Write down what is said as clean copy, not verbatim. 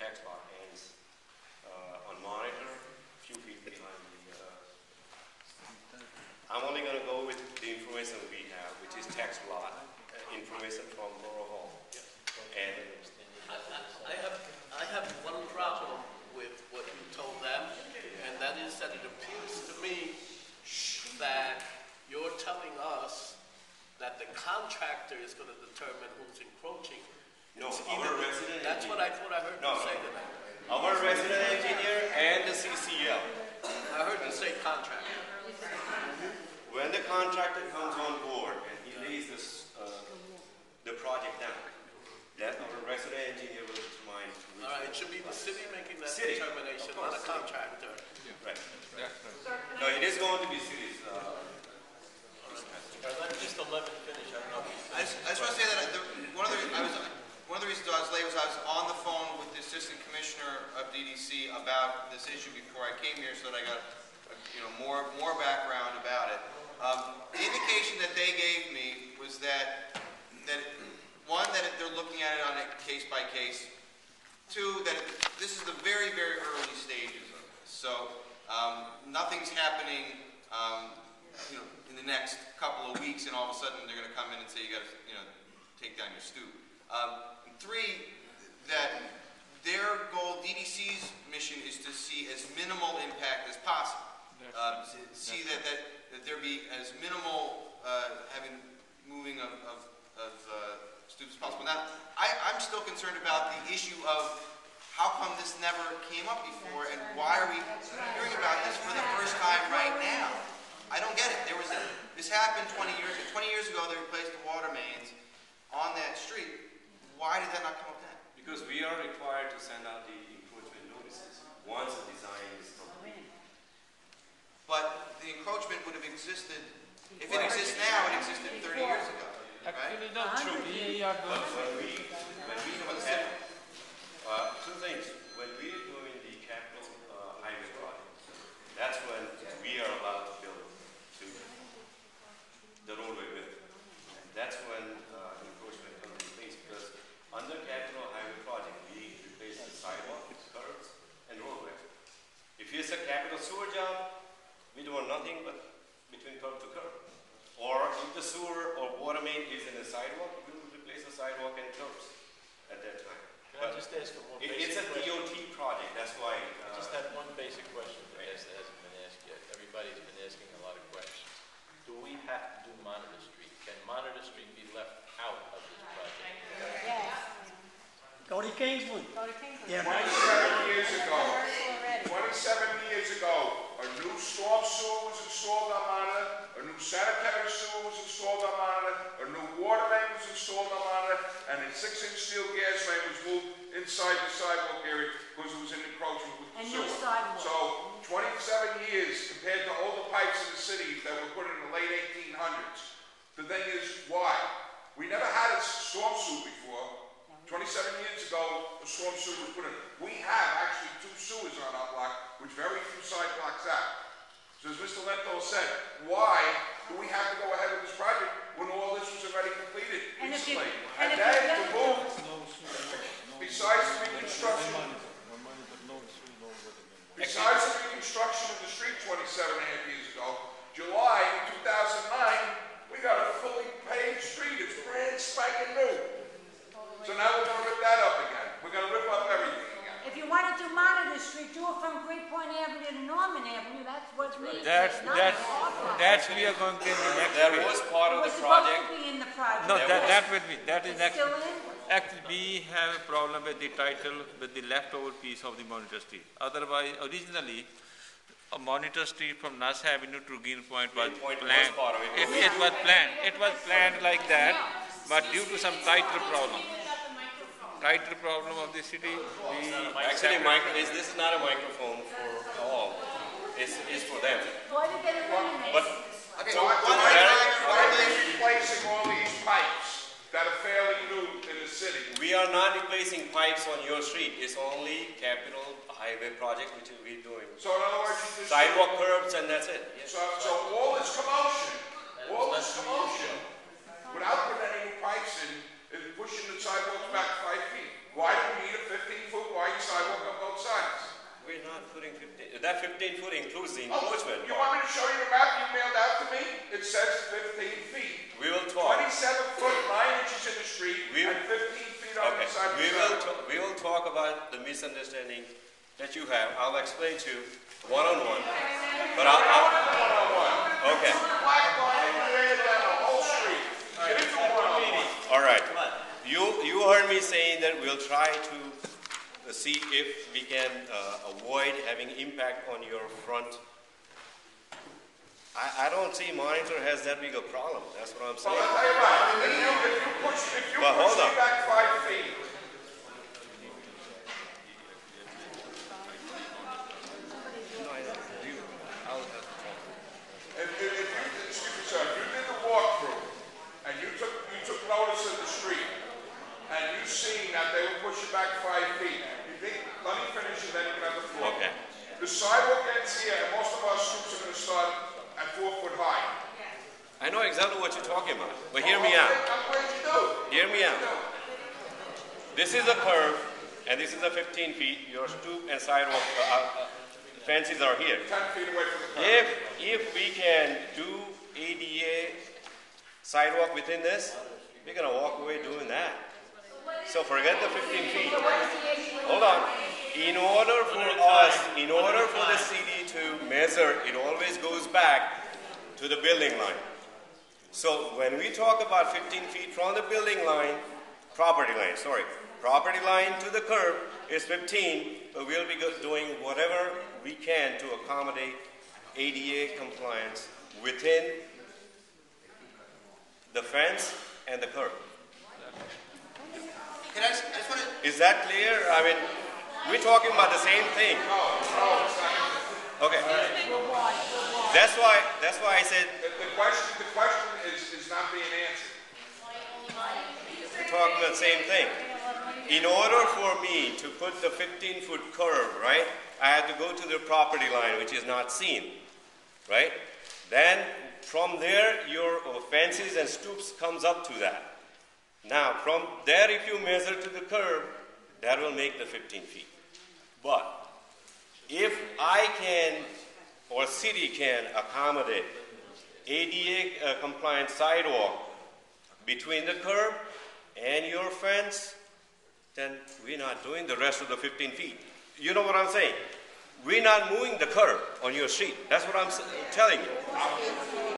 tax lot ends on Monitor, a few feet behind the. I'm only going to go with the information we have, which is tax lot information from Borough Hall. And I have one problem with what you told them, and that is that it appears to me that you're telling us that the contractor is going to determine who's encroaching. no, our resident That's what I thought I heard you say to them. Our resident engineer and the CCL. I heard you say contractor. When the contractor comes on board and he lays this, the project down, then our resident engineer will determine. All right, it should be the city making that City, determination, of course, not a contractor. Right. No, it is going to be cities. Let just 11 finish. I don't know. I just want to say that one of the reasons I was late was I was on the phone with the assistant commissioner of DDC about this issue before I came here, so that I got more background about it. The indication that they gave me was that one, that they're looking at it on a case by case. Two, that this is the very, very early stages of this. So nothing's happening, in the next couple of weeks, and all of a sudden they're going to come in and say you got to, take down your stoop. And three, that their goal, DDC's mission, is to see as minimal impact as possible. See that there be as minimal moving of stoops as possible. Now, I'm still concerned about the issue of how come this never came up before, and why are we hearing about this for the first time right now? I don't get it. This happened 20 years ago. 20 years ago, they replaced the water mains on that street. Why did that not come up then? Because we are required to send out the encroachment notices once the design is complete. But the encroachment would have existed, if it exists now, it existed 30 years ago, right? Actually, not true. We are going Two things. When we are doing the capital highway project, that's when we are allowed to build to the roadway width. And that's when encroachment comes in place, because under capital highway project, we replace the sidewalk, curbs, and roadway. If it's a capital sewer job, we do nothing but between curb to curb. Or if the sewer or water main is in the sidewalk, we will replace the sidewalk and curbs at that time. Can I just ask for one basic It's a question? DOT project, that's why. I just have one basic question that hasn't been asked yet. Everybody's been asking a lot of questions. Do we have to do Monitor Street? Can Monitor Street be left out of this project? Yes. Go to Kingswood. Go to Kingswood. Yeah. 27 years ago, Already. 27 years ago, a new storm sewer was installed on Monitor, a new sanitary sewer was installed on Monitor, a new water main was installed on Monitor, and a 6-inch steel gas main was moved inside the sidewalk area because it was in encroachment with the And sewer. new sidewalk. So 27 years compared to older pipes in the city that were put in the late 1800s. The thing is, why? We never had a storm sewer before. 27 years ago, a storm sewer was put in. We have actually 2 sewers on our block, which very few side blocks out. So as Mr. Lento said, why do we have to go ahead with this project when all this was already completed And if you- recently? and And if then you to don't- move, besides the reconstruction, besides the reconstruction of the street 27 and a half years ago, July 2009, we got a fully paved street. It's brand spanking new. So now we're going to rip that up again. We're going to rip up everything again. If you want to do Monitor Street, do it from Great Point Avenue to Norman Avenue. That's what's needed. That's Not that's off-road. that's we are going to in the next That phase. was part It of was the supposed project. to be in the project. No, that will be that is It's next. still in? Actually, we have a problem with the title with the leftover piece of the Monitor Street. Otherwise, originally, a Monitor Street from Nass Avenue to Greenpoint was Greenpoint was planned. part of it. It was planned. It was planned like that, but due to some title problem of the city, we Actually, this is not a microphone for all. It's for them. Why did they eliminate? But Okay, So why why don't are they replacing all these pipes that are fairly new in the city? we are not replacing pipes on your street. It's only capital highway project which we're doing. So in other words, you just... Sidewalk curbs and that's it. Yes. So all this commotion, without putting any new pipes in, is pushing the sidewalks back 5 feet. Why do we need a 15-foot wide sidewalk not putting 15, that 15 foot includes the Oh, encroachment. you want me to show you the map you mailed out to me? It says 15 feet. We will talk. 27 foot, 9 inches in the street, We- and 15 feet on Okay, the side. we will talk about the misunderstanding that you have. I'll explain to you one-on-one. But I'll okay. Black line, you ran it down the whole street. Get into one-on-one. All right. You heard me saying that we'll try to see if we can avoid having impact on your front. I don't see monitor has that big a problem. That's what I'm Well, saying. I'll tell you what, if you But hold push on. me back 5 feet, excuse me, sir, if you did the walkthrough, and you took notice of the street, and you seen that they were pushing back 5 feet, you think, let me finish and then you can have the floor. Okay. The sidewalk ends here, and most of our streets are gonna start at 4 foot high. I know exactly what you're talking about. But hear me out. I'm glad you do. Hear me out. This is a curve, and this is a 15 feet. Your stoop and sidewalk fences are here. 10 feet away from the curb. If we can do ADA sidewalk within this, we're gonna walk away doing that. So forget the 15 feet. Hold on. In order for the city to measure, it always goes back to the building line. So when we talk about 15 feet from the building line, property line to the curb is 15, but we'll be doing whatever we can to accommodate ADA compliance within the fence and the curb. Can I just want to, Is that clear? I mean, we're talking about the same thing. Okay. That's why I said The question is not being answered. we're talking about the same thing. In order for me to put the 15-foot curve, right, I had to go to the property line, which is not seen, right? Then from there, your fences and stoops comes up to that. Now, from there, if you measure to the curb, that will make the 15 feet. But if I can, or city can accommodate ADA compliant sidewalk between the curb and your fence, then we're not doing the rest of the 15 feet. You know what I'm saying? We're not moving the curb on your street. That's what I'm telling you.